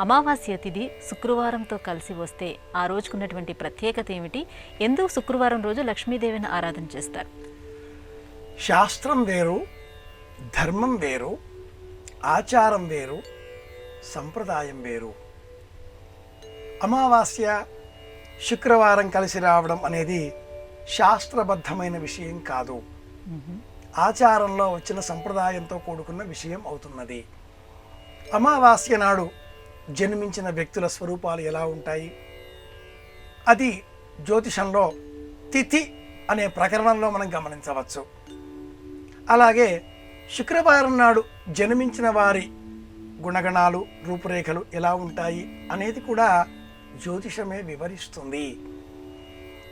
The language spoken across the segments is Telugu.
అమావాస్య తిథి శుక్రవారంతో కలిసి వస్తే ఆ రోజుకున్నటువంటి ప్రత్యేకత ఏమిటి? ఎందుకు శుక్రవారం రోజు లక్ష్మీదేవిని ఆరాధన చేస్తారు? శాస్త్రం వేరు, ధర్మం వేరు, ఆచారం వేరు, సంప్రదాయం వేరు. అమావాస్య శుక్రవారం కలిసి రావడం అనేది శాస్త్రబద్ధమైన విషయం కాదు, ఆచారంలో వచ్చిన సంప్రదాయంతో కూడుకున్న విషయం అవుతున్నది. అమావాస్య నాడు జన్మించిన వ్యక్తుల స్వరూపాలు ఎలా ఉంటాయి? అది జ్యోతిషంలో తిథి అనే ప్రకరణంలో మనం గమనించవచ్చు. అలాగే శుక్రవారం నాడు జన్మించిన వారి గుణగణాలు, రూపురేఖలు ఎలా ఉంటాయి అనేది కూడా జ్యోతిషమే వివరిస్తుంది.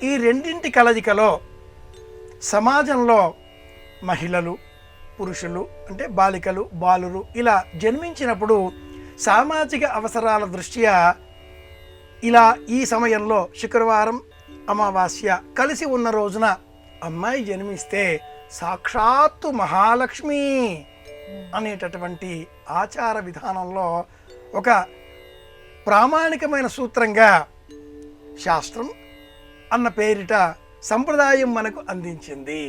ఈ రెండింటి కలయికలో సమాజంలో మహిళలు, పురుషులు అంటే బాలికలు, బాలురు ఇలా జన్మించినప్పుడు సామాజిక అవసరాల దృష్ట్యా ఇలా ఈ సమయంలో శుక్రవారం అమావాస్య కలిసి ఉన్న రోజున అమ్మాయి జన్మిస్తే సాక్షాత్తు మహాలక్ష్మి అనేటటువంటి ఆచార విధానంలో ఒక ప్రామాణికమైన సూత్రంగా శాస్త్రం అన్న పేరిట సంప్రదాయం మనకు అందించింది.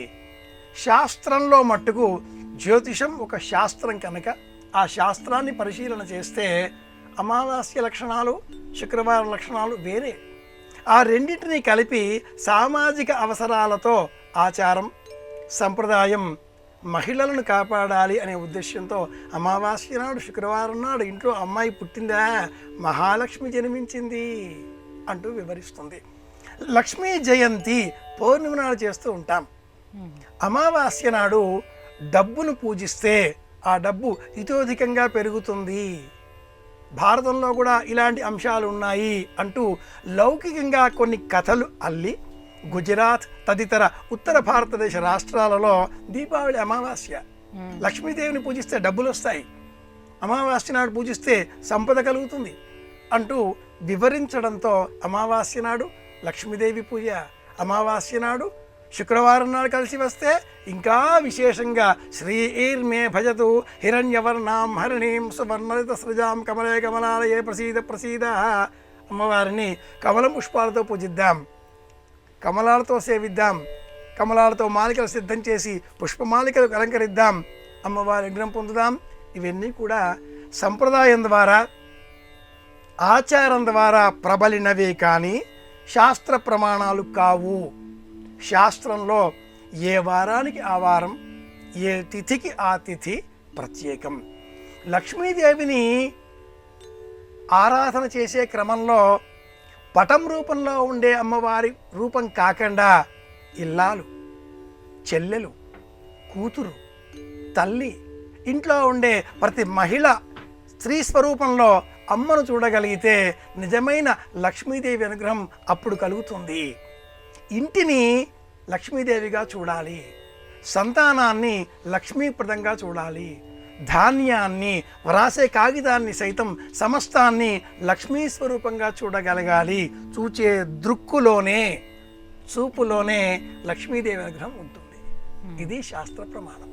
శాస్త్రంలో మట్టుకు జ్యోతిషం ఒక శాస్త్రం కనుక ఆ శాస్త్రాన్ని పరిశీలన చేస్తే అమావాస్య లక్షణాలు, శుక్రవారం లక్షణాలు వేరే. ఆ రెండింటినీ కలిపి సామాజిక అవసరాలతో ఆచారం, సంప్రదాయం మహిళలను కాపాడాలి అనే ఉద్దేశంతో అమావాస్య నాడు, శుక్రవారం నాడు ఇంట్లో అమ్మాయి పుట్టిందా, మహాలక్ష్మి జన్మించింది అంటూ వివరిస్తుంది. లక్ష్మీ జయంతి పౌర్ణమి నాడు చేస్తూ ఉంటాం. అమావాస్య నాడు డబ్బును పూజిస్తే ఆ డబ్బు ఇతోధికంగా పెరుగుతుంది. భారతంలో కూడా ఇలాంటి అంశాలు ఉన్నాయి అంటూ లౌకికంగా కొన్ని కథలు అల్లి గుజరాత్ తదితర ఉత్తర భారతదేశ రాష్ట్రాలలో దీపావళి అమావాస్య, లక్ష్మీదేవిని పూజిస్తే డబ్బులు వస్తాయి, అమావాస్య నాడు పూజిస్తే సంపద కలుగుతుంది అంటూ వివరించడంతో అమావాస్య నాడు లక్ష్మీదేవి పూజ, అమావాస్య నాడు శుక్రవారం నాడు కలిసి వస్తే ఇంకా విశేషంగా శ్రీర్మే భజతు హిరణ్యవర్ణాం హరిణీం సువర్ణలిత సృజాం కమలే కమలాలయే ప్రసీద ప్రసీద. అమ్మవారిని కమలం పుష్పాలతో పూజిద్దాం, కమలాలతో సేవిద్దాం, కమలాలతో మాలికలు సిద్ధం చేసి పుష్పమాలికలు అలంకరిద్దాం, అమ్మవారి విగ్రహం పొందుదాం. ఇవన్నీ కూడా సంప్రదాయం ద్వారా, ఆచారం ద్వారా ప్రబలినవే కానీ శాస్త్ర ప్రమాణాలు కావు. శాస్త్రంలో ఏ వారానికి ఆ వారం, ఏ తిథికి ఆ తిథి ప్రత్యేకం. లక్ష్మీదేవిని ఆరాధన చేసే క్రమంలో పటం రూపంలో ఉండే అమ్మవారి రూపం కాకుండా ఇల్లాలు, చెల్లెలు, కూతురు, తల్లి, ఇంట్లో ఉండే ప్రతి మహిళ స్త్రీ స్వరూపంలో అమ్మను చూడగలిగితే నిజమైన లక్ష్మీదేవి అనుగ్రహం అప్పుడు కలుగుతుంది. ఇంటిని లక్ష్మీదేవిగా చూడాలి, సంతానాన్ని లక్ష్మీప్రదంగా చూడాలి, ధాన్యాన్ని, వ్రాసే కాగితాన్ని సైతం సమస్తాన్ని లక్ష్మీ స్వరూపంగా చూడగలగాలి. చూచే దృక్కులోనే, చూపులోనే లక్ష్మీదేవి అనుగ్రహం ఉంటుంది. ఇది శాస్త్ర ప్రమాణం.